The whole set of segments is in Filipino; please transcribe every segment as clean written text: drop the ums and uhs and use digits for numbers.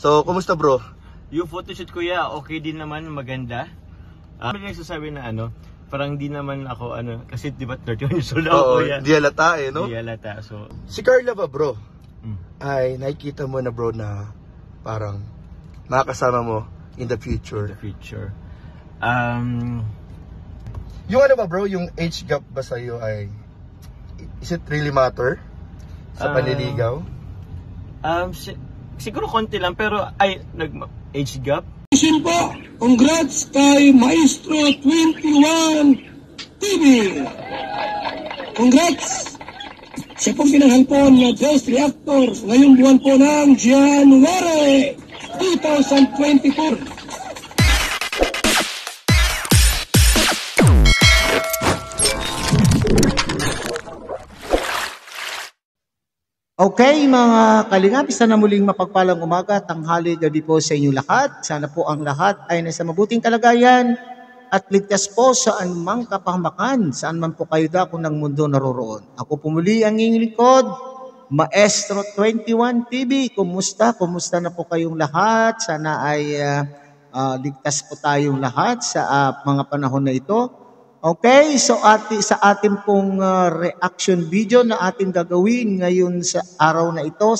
So, kumusta bro? Yung photoshoot kuya, okay din naman, maganda. May nagsasabi na parang di naman ako kasi di ba 31 years old ako kuya. Di halata no? Di halata, so. Si Carla ba bro? Ay nakikita mo na bro na parang makakasama mo in the future. Yung ano ba bro, yung age gap ba sa'yo ay, is it really matter sa panliligaw? Siguro konti lang, pero age gap. Po, congrats kay Maestro 21 TV. Congrats! Siya pong pinanghalpon na Best Reactor ngayong buwan po ng January 2024. Okay mga kalingap, isa na muling mapagpalang umaga, tanghali, gabi po sa inyong lahat. Sana po ang lahat ay nasa mabuting kalagayan at ligtas po sa anumang kapahamakan, saan man po kayo dako ng mundo naroroon. Ako po muli ang inyong lingkod, Maestro 21 TV. Kumusta? Kumusta na po kayong lahat? Sana ay ligtas po tayong lahat sa mga panahon na ito. Okay, so sa ating pong reaction video na ating gagawin ngayon sa araw na ito,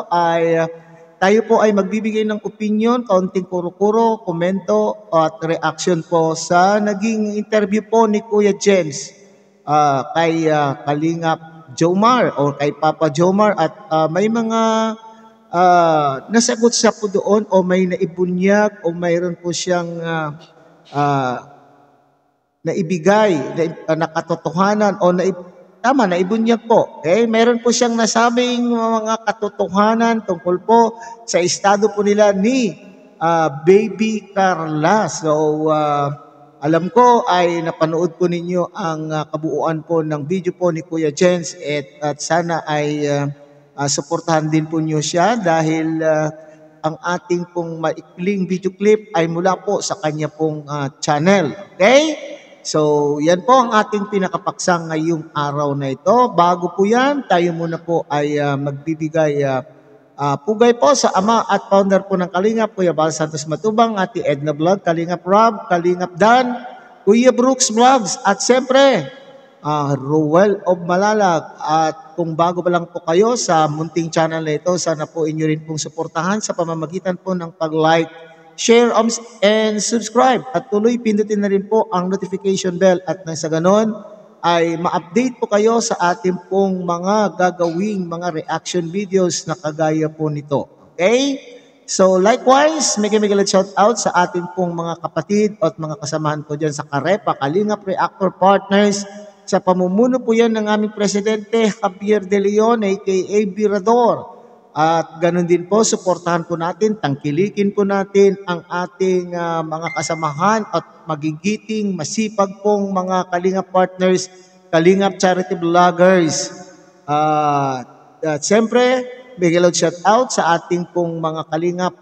ay tayo po ay magbibigay ng opinion, kaunting kuro-kuro, komento at reaction po sa naging interview po ni Kuya James kay Kalingap Jomar o kay Papa Jomar, at may mga nasagot siya po doon o may naibunyag o mayroon po siyang naibigay na katotohanan o naibunyag po. Okay? Meron po siyang nasabing mga katotohanan tungkol po sa estado po nila ni Baby Carla. So, alam ko ay napanood po ninyo ang kabuuan po ng video po ni Kuya Jens at sana ay suportahan din po niyo siya dahil ang ating pong maikling video clip ay mula po sa kanya pong channel. Okay? So, yan po ang ating pinakapaksang ngayong araw na ito. Bago po yan, tayo muna po ay magbibigay pugay po sa ama at founder po ng Kalingap, Kuya Bal Santos Matubang, Ate Edna Vlog, Kalingap Rob, Kalingap Dan, Kuya Brooks Vlogs, at siyempre, Ruel of Malalag. At kung bago pa lang po kayo sa munting channel na ito, sana po inyo rin pong suportahan sa pamamagitan po ng pag-like, share and subscribe, at tuloy pindutin na rin po ang notification bell at nang sa ganon ay ma-update po kayo sa ating pong mga gagawing mga reaction videos na kagaya po nito. Okay? So likewise, mega shout out sa ating pong mga kapatid at mga kasamahan po dyan sa Karepa, Kalingap Reactor Partners, sa pamumuno po yan ng aming Presidente Javier De Leon aka Virador. At ganun din po, suportahan po natin, tangkilikin po natin ang ating mga kasamahan at magigiting, masipag pong mga Kalingap partners, Kalingap charity vloggers. At siyempre, big shout out sa ating pong mga Kalingap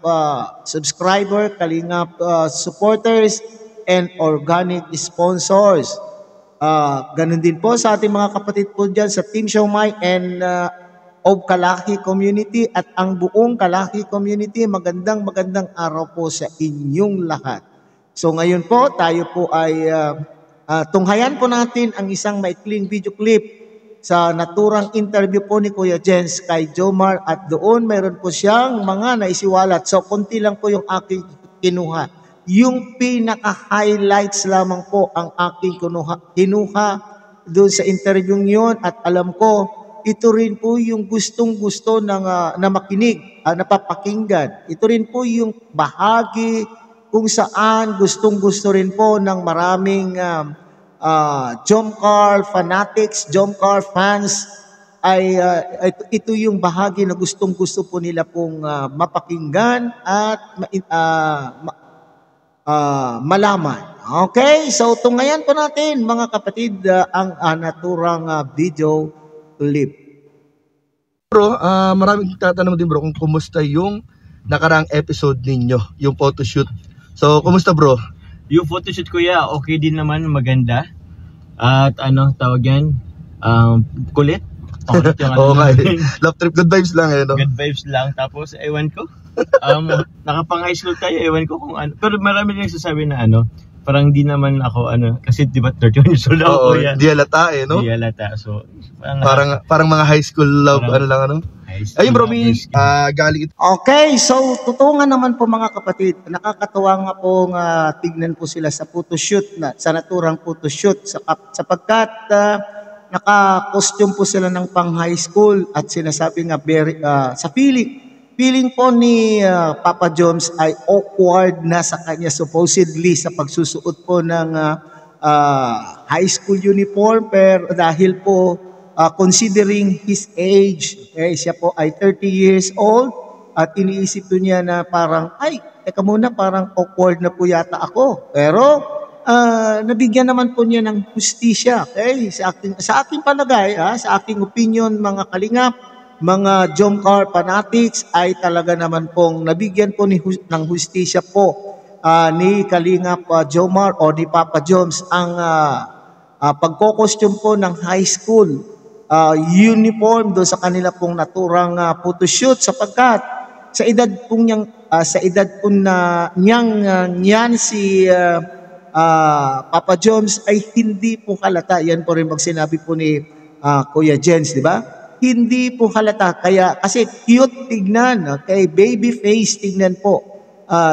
subscriber, Kalingap supporters, and organic sponsors. Ganun din po sa ating mga kapatid po dyan sa Team Siomai and of Kalaki Community at ang buong Kalaki Community. Magandang araw po sa inyong lahat. So ngayon po, tayo po ay tunghayan po natin ang isang maikling video clip sa naturang interview po ni Kuya Jens kay Jomar, at doon mayroon po siyang mga naisiwalat. So konti lang po yung aking kinuha. Yung pinaka-highlights lamang po ang aking kinuha doon sa interview yon, at alam ko ito rin po yung gustong-gusto na makinig, napapakinggan. Ito rin po yung bahagi kung saan gustong-gusto rin po ng maraming Jomcar fanatics, Jomcar fans, ay ito yung bahagi na gustong-gusto po nila pong mapakinggan at malaman. Okay, so tunghayan po natin mga kapatid ang naturang video clip. Bro, maraming tatanong din bro kung kumusta yung nakaraang episode ninyo, yung photoshoot. So, kumusta bro? Yung photoshoot kuya, okay din naman, maganda. At tawag yan? Kulit. Okay. Love trip, good vibes lang no? Good vibes lang. Tapos, ewan ko. Nakapang high school tayo, ewan ko kung ano. Pero marami rin nagsasabi na parang di naman ako kasi di ba 31 years old ako, Oo, kuya. di halata eh, no? Di halata. So, Parang mga high school love, Parang- ano? Ayun bro, may galing ito. Okay, so totoo nga naman po mga kapatid, nakakatuwa nga po tignan po sila sa photoshoot, sa naturang photoshoot sapagkat naka-costume po sila ng pang high school at sinasabi nga sa feeling po ni Papa Joms ay awkward na sa kanya supposedly sa pagsusuot po ng high school uniform pero dahil po considering his age, okay, siya po ay 30 years old at iniisip po niya na parang, teka muna, parang awkward na po yata ako. Pero nabigyan naman po niya ng hustisya, okay? Sa aking palagay, sa aking opinion, mga kalingap, mga Jomcar fanatics ay talaga naman pong nabigyan po ng hustisya po ni Kalingap Jomar o ni Papa Joms ang pagko-costume po ng high school uniform do sa kanila pong naturang photoshoot sapagkat sa edad po niyang si Papa Joms ay hindi po halata. Yan po rin sinabi po ni Kuya Jens, di ba? Hindi po halata kasi cute tignan, okay? Baby face tignan po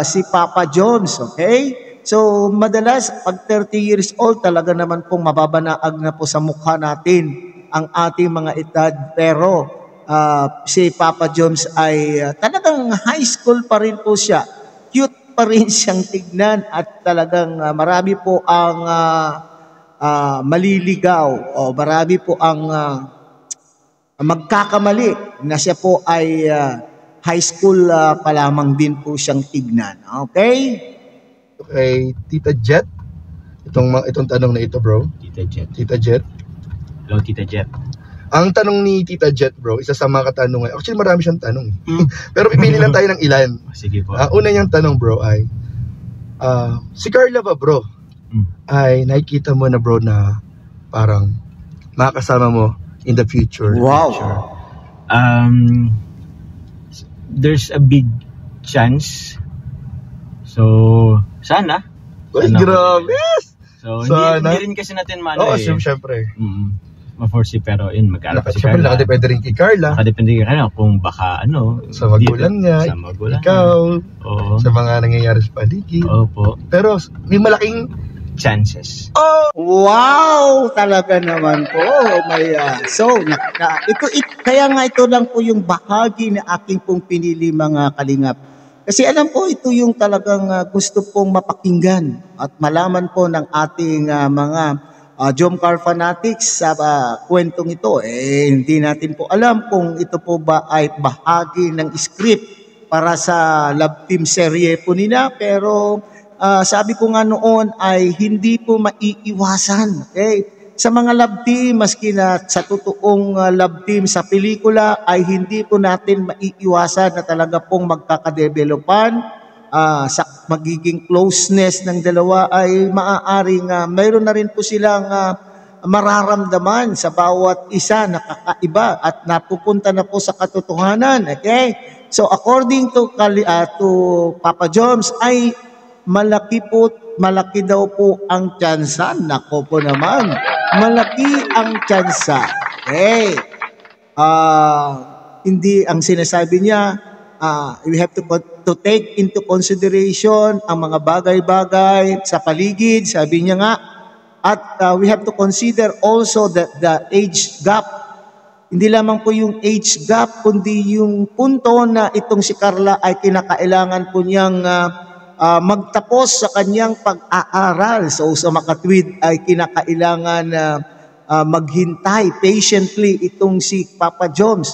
si Papa Joms, okay? So madalas pag 30 years old talaga naman pong mababanaag na po sa mukha natin ang ating mga edad pero si Papa Joms ay talagang high school pa rin po siya. Cute pa rin siyang tignan at talagang marami po ang maliligaw o marami po ang magkakamali na siya po ay high school pa lamang din po siyang tignan. Okay? Okay, Tita Jet. Itong tanong na ito, bro. Tita Jet. Hello, Tita Jet. Ang tanong ni Tita Jet, bro, isa sa mga katanungan. Actually, marami siyang tanong. Pero pipili lang tayo ng ilan. Sige po. Una niyang tanong, bro, ay si Carla ba, bro, ay nakikita mo na, bro, na parang makakasama mo in the future? Wow. There's a big chance. So, sana. Ay, Sana. grabe. So, Sana. hindi rin kasi natin Oo, syempre. ma-foresee pero magkano pa si Syempre, Carla. nakadepende rin kay Carla. Nakadepende kung baka Sa magulang niya, sa magulang ikaw, Oo. sa mga nangyayari sa paligid. Opo. Pero may malaking Chances. Wow! Talaga naman po. Kaya nga ito lang po yung bahagi na aking pong pinili mga kalingap. Kasi alam po ito yung talagang gusto pong mapakinggan at malaman po ng ating mga Jomcar fanatics sa kwentong ito. Hindi natin po alam kung ito po ba ay bahagi ng script para sa Love Team serye po nila. Pero sabi ko nga noon ay hindi po maiiwasan. Okay? Sa mga love team, maski na sa totoong love team sa pelikula ay hindi po natin maiiwasan na talaga pong magkakadevelopan. Sa magiging closeness ng dalawa ay maaaring mayroon na rin po silang mararamdaman sa bawat isa na kakaiba at napupunta na po sa katotohanan. Okay? So according to Papa Joms ay malaki daw po ang tsansa. Nako po naman. Malaki ang tsansa. Okay. Hindi ang sinasabi niya, we have to take into consideration ang mga bagay-bagay sa paligid, sabi niya nga. At we have to consider also that the age gap. Hindi lamang po yung age gap, kundi yung punto na itong si Carla ay kinakailangan po niyang magtapos sa kanyang pag-aaral. So sa makatwid ay kinakailangan maghintay patiently itong si Papa Joms.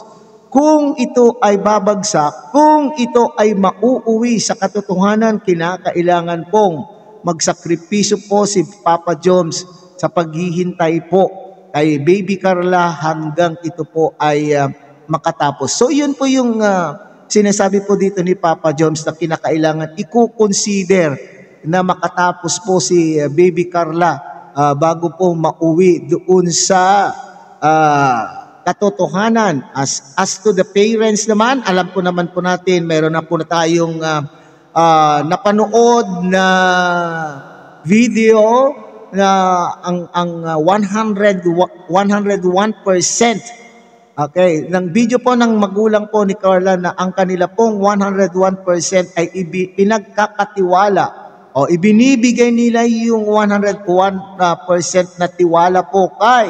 Kung ito ay babagsak, kung ito ay mauuwi sa katotohanan, kinakailangan pong magsakripisyo po si Papa Joms sa paghihintay po kay Baby Carla hanggang ito po ay makatapos. So yun po yung sinasabi po dito ni Papa Joms na kinakailangan i-consider na makatapos po si Baby Carla bago po mauwi doon sa katotohanan. As to the parents naman, alam po naman po natin, meron na po na tayong napanood na video na ang 101% okay, ng video po ng magulang po ni Carla na ang kanila pong 101% ay pinagkakatiwala o ibinibigay nila yung 101% na tiwala po kay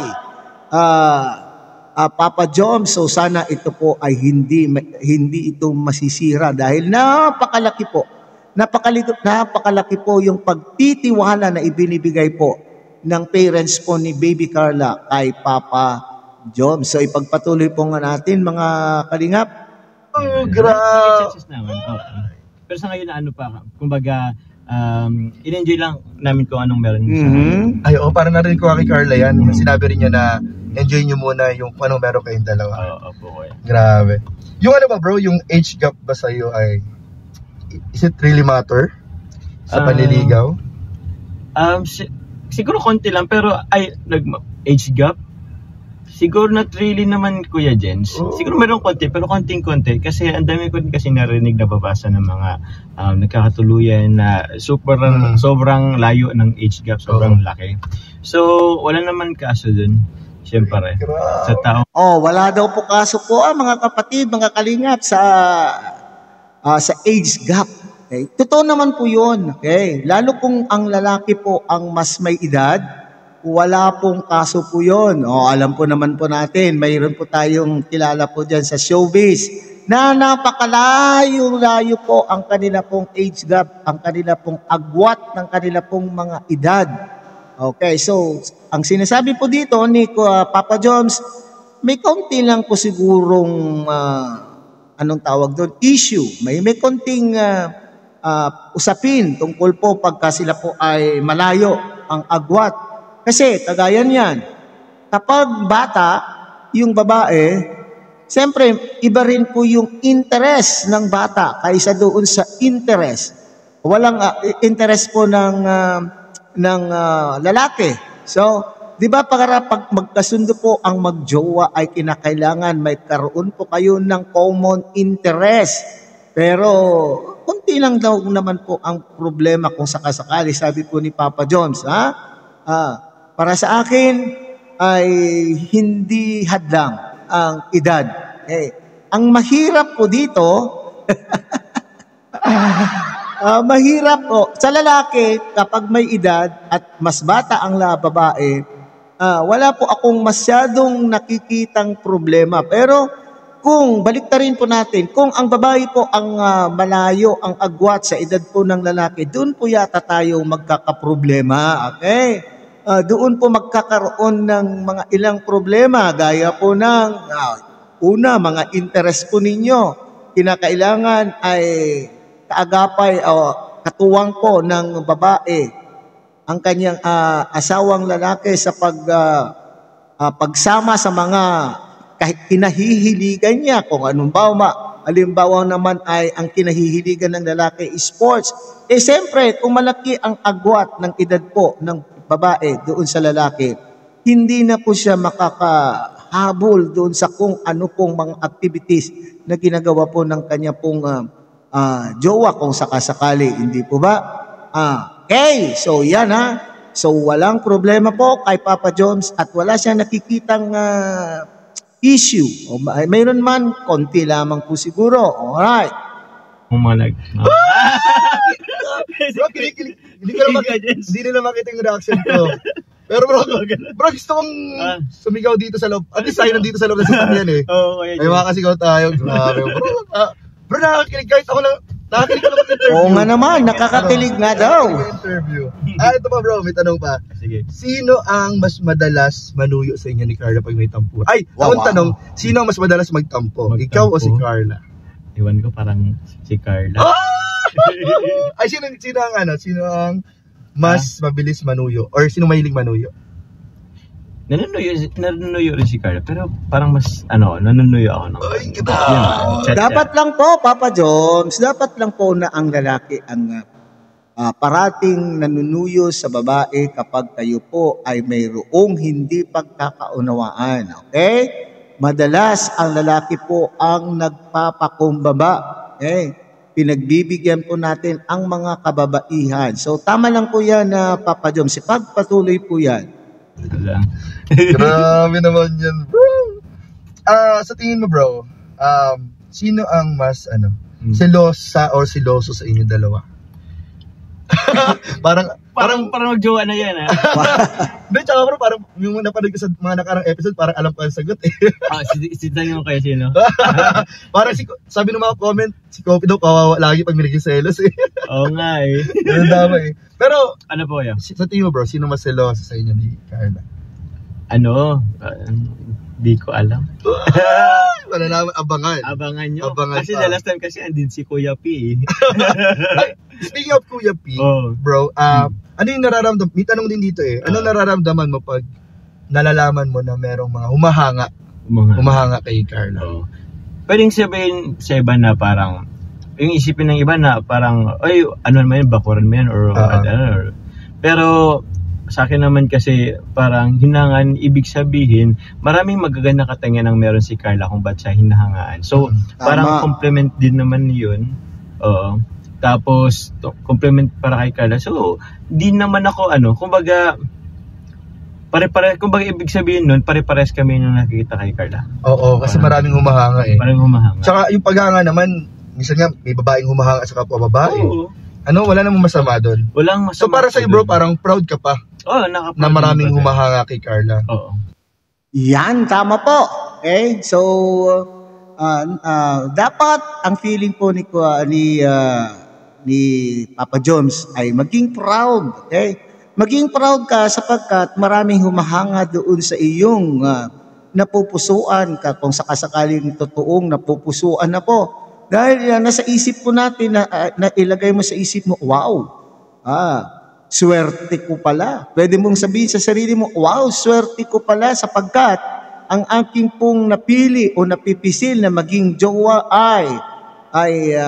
Papa Jom. So sana ito po ay hindi ito masisira dahil napakalaki po yung pagtitiwala na ibinibigay po ng parents po ni Baby Carla kay Papa Jom. So ipagpatuloy po nga natin mga kalingap. Oh, May grabe. chances naman. Okay. Pero sa ngayon na ano pa, kumbaga, in-enjoy lang namin kung anong meron sa Ay, para narinig ko kay Carla yan. Sinabi rin niya na enjoy nyo muna yung kung anong meron kayong dalawa. Opo. Grabe. Yung ano ba bro, yung age gap ba sa'yo ay, is it really matter sa panliligaw? Siguro konti lang, pero age gap? Siguro not really naman, Kuya Jens. Siguro meron konti, pero konting-konti. Kasi ang dami ko din kasi narinig na babasa ng mga nagkakatuluyan na sobrang layo ng age gap, sobrang laki. So, wala naman kaso dun. Siyempre, sa tao. Wala daw po kaso po mga kapatid, mga kalingap sa age gap. Okay? Totoo naman po yun. Okay? Lalo kung ang lalaki po ang mas may edad, wala pong kaso po yun. Alam po naman po natin, mayroon po tayong kilala po dyan sa showbiz na napakalayo-layo po ang kanila pong age gap, ang kanila pong agwat ng kanila pong mga edad. Okay, so ang sinasabi po dito ni Papa Joms, may konti lang po sigurong anong tawag doon, issue. May konting usapin tungkol po pagka sila po ay malayo ang agwat. Kasi kagaya niyan, kapag bata, yung babae, siyempre iba rin po yung interest ng bata kaysa doon sa interest. Walang interest po ng lalaki. So, di ba pag magkasundo po ang magjowa ay kinakailangan may karoon po kayo ng common interest. Pero, kunti lang daw naman po ang problema kung sakasakali, sabi po ni Papa Jones, para sa akin ay hindi hadlang ang edad. Ang mahirap po dito, mahirap po sa lalaki kapag may edad at mas bata ang babae, wala po akong masyadong nakikitang problema. Pero kung baliktarin po natin, kung ang babae po ang malayo ang agwat sa edad po ng lalaki, doon po yata tayo magkakaproblema. Okay? Doon po magkakaroon ng mga ilang problema gaya po ng mga interest po ninyo. Kinakailangan ay kaagapay o katuwang po ng babae ang kanyang asawang lalaki sa pagsama sa mga kinahihiligan niya. Kung anong halimbawa naman ay ang kinahihiligan ng lalaki is sports. Siyempre, kung malaki ang agwat ng edad po ng babae doon sa lalaki, hindi na po siya makakahabol doon sa kung ano pong mga activities na ginagawa po ng kanya pong jowa kung sakasakali. Hindi po ba? Okay, so yan So walang problema po kay Papa Jones at wala siyang nakikitang issue. Mayroon man, konti lamang po siguro. Alright. Umalag. Bro, kinikilig. Hindi nila makita yung reaction ko. Pero bro, gusto kong sumigaw dito sa loob. At least tayo nandito sa loob ng sasakyan eh. May makasigaw tayo. Grabe. Bro, nakakakilig kahit ako lang. Nakakakilig ako mag-interview. Oo nga naman, nakakatilig nga daw. Interview. Ito pa bro, may tanong pa. Sige. Sino ang mas madalas manuyo sa inyo ni Carla pag may tampo? Akong tanong, sino ang mas madalas magtampo? Ikaw o si Carla? Iwan ko parang si Carla. Sino ang mas mabilis manuyo? Or sino mahilig manuyo? Nanunuyo rin si Carla, pero parang mas nanunuyo ako ng Dapat lang po, Papa Jones, dapat lang po na ang lalaki ang parating nanunuyo sa babae kapag kayo po ay mayroong hindi pagkakaunawaan. Okay? madalas ang lalaki po ang nagpapakumbaba. Pinagbibigyan po natin ang mga kababaihan. So tama lang po yan na Papa Joms. Pagpatuloy po yan. Grabe naman yan, bro. Sa tingin mo, bro, sino ang mas selosa or seloso sa inyo dalawa? parang magjowa na yan, ha? Hindi, tsaka bro, parang yung napanood ko sa mga nakarang episode, parang alam ko ang sagot eh. Sitan mo kaya sino? Parang sabi ng mga comment, si Kopi daw kawawa lagi pag minigil selos eh. Oo nga eh. Ganun tama eh. Pero, ano po yan? Sa tingin mo bro, sino mas seloso sa inyo ni Carla? Di ko alam. Malalaman, abangan. Abangan nyo. Kasi the last time kasi andin si Kuya P. Speaking of Kuya P, bro, ano yung nararamdaman? May tanong din dito eh. Ano nararamdaman mo pag nalalaman mo na merong mga humahanga kay Carla? Pwedeng sabihin sa iba na parang, yung isipin ng iba na parang, ay, ano naman yun, bakuran mo yan, or pero, sa akin naman kasi parang hinangan, ibig sabihin maraming magaganda katangian ang meron si Carla kung ba't siya hinahangaan. So parang compliment din naman yun. Tapos compliment para kay Carla. So di naman ako kumbaga kumbaga ibig sabihin nun pare-pares kami nung nakikita kay Carla. Oo, kasi maraming humahanga eh. Maraming humahanga. Tsaka yung paghanga naman, minsan nga may babaeng humahanga sa kapwa babae. Oo. Wala namang masama doon. Walang masama. So para sa bro, parang proud ka pa. Na maraming humahanga kay Carla. Oo. Yan, tama po. So dapat ang feeling po ni Papa Joms ay maging proud. Maging proud ka sapagkat maraming humahanga doon sa iyong napupusuan ka kung sakasakaling totoong napupusuan na po. Dahil nasa isip po natin na ilagay mo sa isip mo, wow, swerte ko pala. Pwede mong sabihin sa sarili mo, wow, swerte ko pala sapagkat ang aking pong napili o napipisil na maging jowa ay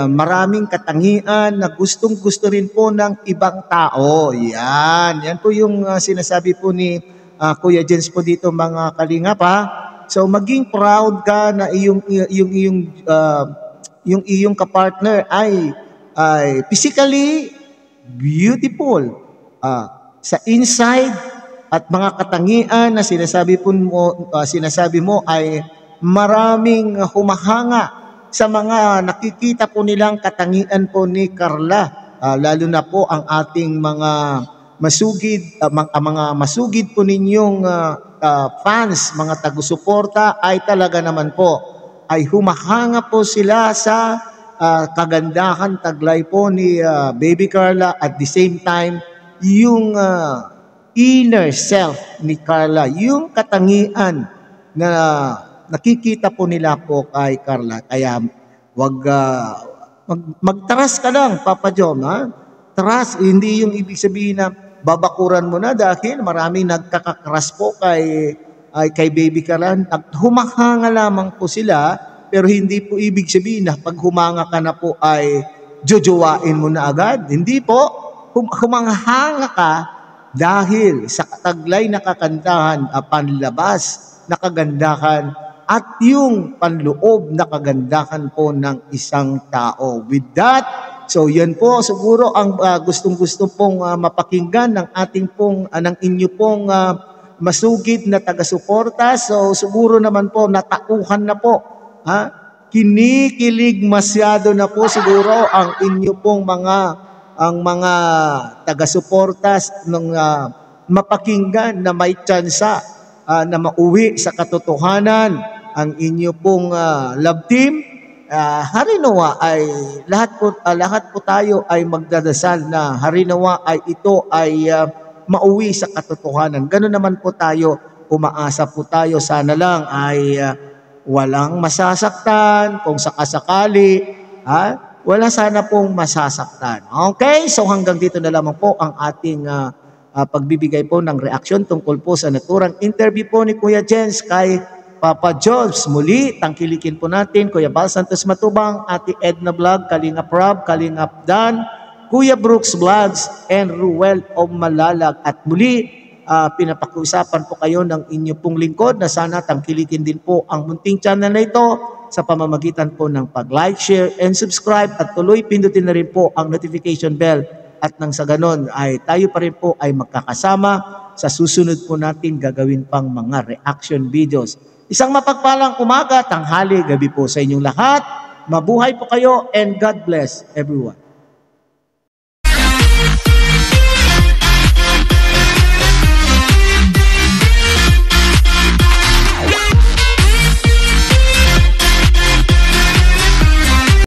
maraming katangian na gustong-gusto rin po ng ibang tao. Yan po yung sinasabi po ni Kuya Jens po dito mga kalingap ha. So maging proud ka na yung iyong kapartner ay physically beautiful sa inside at mga katangian na sinasabi mo ay maraming humahanga sa mga nakikita po nilang katangian po ni Carla, lalo na po ang ating mga masugid po ninyong fans, mga tagusuporta ay talaga naman po ay humahanga po sila sa kagandahan taglay po ni Baby Carla, at the same time yung inner self ni Carla, yung katangian na nakikita po nila po kay Carla. Kaya magtaras ka lang, Papa Jom, ha? Taras, hindi yung ibig sabihin na babakuran mo na dahil maraming nagkakakras po kay Baby Carla. Humahanga lamang po sila, pero hindi po ibig sabihin na pag humanga ka na po ay jojowain mo na agad. Hindi po. Humahanga ka dahil sa taglay na kagandahan, panlabas na kagandahan at yung panloob na kagandahan po ng isang tao. With that, so yan po siguro ang gustong-gusto pong mapakinggan ng ating pong ng inyo pong masugid na taga-suporta. So siguro naman po natauhan na po, kinikilig masyado na po siguro ang inyo pong mga taga-suportas ng mapakinggan na may tsansa na mauwi sa katotohanan ang inyo pong love team. Harinawa ay lahat po tayo ay magdadasal na harinawa ay ito ay mauwi sa katotohanan. Ganoon naman po tayo, umaasa po tayo, sana lang ay walang masasaktan kung sakasakali, wala sana pong masasaktan. Okay, so hanggang dito na lamang po ang ating pagbibigay po ng reaksyon tungkol po sa naturang interview po ni Kuya Jens kay Papa Jobs. Muli, tangkilikin po natin Kuya Bal Santos Matubang, Ate Edna Vlog, Kalingap Rob, Kalingap Dan, Kuya Brooks Vlogs, and Ruel of Malalag. At muli, pinapakiusapan po kayo ng inyo pong lingkod na sana tangkilikin din po ang munting channel na ito sa pamamagitan po ng pag-like, share, and subscribe at tuloy pindutin na rin po ang notification bell at nang sa ganon ay tayo pa rin po ay magkakasama sa susunod po natin gagawin pang mga reaction videos. Isang mapagpalang umaga, tanghali, gabi po sa inyong lahat. Mabuhay po kayo and God bless everyone.